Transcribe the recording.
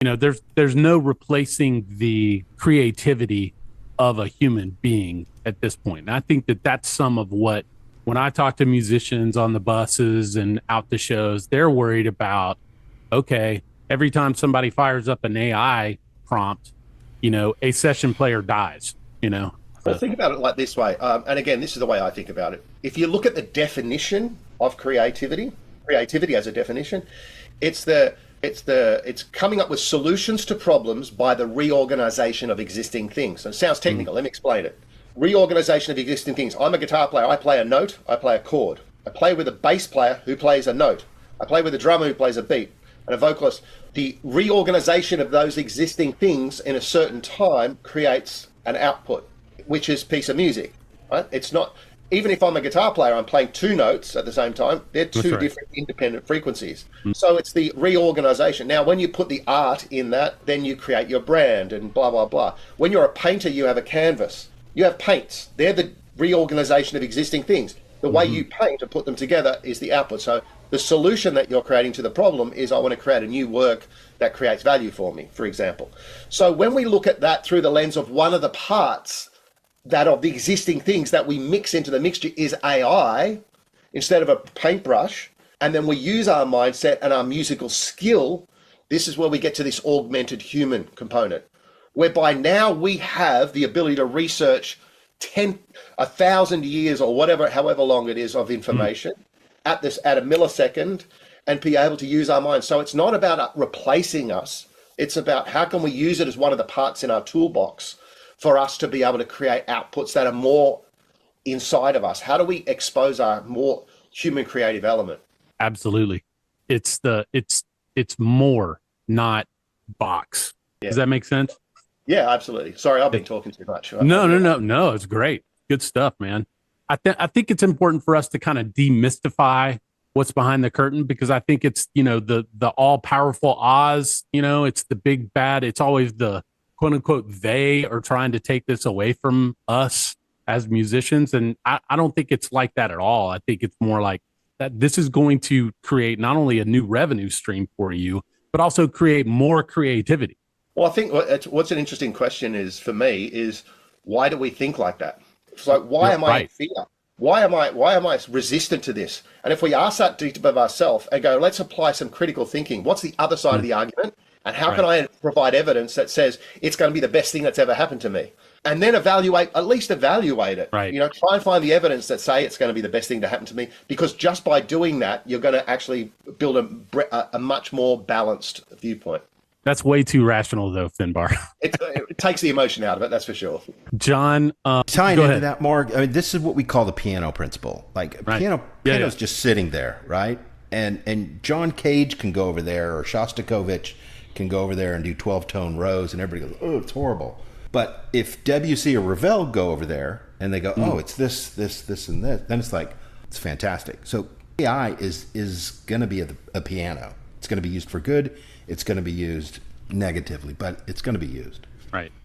There's no replacing the creativity of a human being at this point. And I think that that's some of what, when I talk to musicians on the buses and out to shows, they're worried about, okay, every time somebody fires up an AI prompt, a session player dies, you know. Well, So, think about it like this way, and again, this is the way I think about it. If you look at the definition of creativity as a definition, it's it's coming up with solutions to problems by the reorganization of existing things. So it sounds technical. Let me explain it. Reorganization of existing things. I'm a guitar player. I play a note. I play a chord. I play with a bass player who plays a note. I play with a drummer who plays a beat and a vocalist. The reorganization of those existing things in a certain time creates an output, which is piece of music, right? It's not, even if I'm a guitar player, I'm playing two notes at the same time. They're that's two right. different independent frequencies. So it's the reorganization. Now, when you put the art in that, then you create your brand and blah, blah, blah. When you're a painter, you have a canvas. You have paints. They're the reorganization of existing things. The way you paint and put them together is the output. So the solution that you're creating to the problem is I want to create a new work that creates value for me, for example. So when we look at that through the lens of one of the parts that of the existing things that we mix into the mixture is AI instead of a paintbrush, and then we use our mindset and our musical skill, this is where we get to this augmented human component, whereby now we have the ability to research 1,000 years or whatever, however long it is of information at a millisecond and be able to use our mind. So it's not about replacing us. It's about how can we use it as one of the parts in our toolbox for us to be able to create outputs that are more inside of us. How do we expose our more human creative element? Absolutely. It's more, not box. Yeah. Does that make sense? Yeah, absolutely. Sorry, I've been talking too much. No, no, no, no. It's great. Good stuff, man. I think it's important for us to kind of demystify what's behind the curtain, because I think it's, the all powerful Oz, it's the big bad. It's always the quote unquote, they are trying to take this away from us as musicians. And I don't think it's like that at all. I think it's more like that this is going to create not only a new revenue stream for you, but also create more creativity. Well, I think what's an interesting question is for me is why do we think like that? It's like, why am I in Right. fear? Why am I resistant to this? And if we ask that deep of ourselves and go, let's apply some critical thinking. What's the other side of the argument? And how can Right. I provide evidence that says it's going to be the best thing that's ever happened to me? And then at least evaluate it. Right. Try and find the evidence that say it's going to be the best thing to happen to me. Because just by doing that, you're going to actually build a much more balanced viewpoint. That's way too rational, though, Finbar. It takes the emotion out of it, that's for sure. John, Tying go into ahead. that, Mark, I mean, this is what we call the piano principle. Like Right. piano's Yeah. just sitting there, right? And John Cage can go over there, or Shostakovich can go over there and do 12-tone rows, and everybody goes, "Oh, it's horrible." But if Debussy or Ravel go over there and they go, "Oh, it's this, and this," then it's like it's fantastic. So AI is going to be a piano. It's going to be used for good. It's going to be used negatively, but it's going to be used. Right.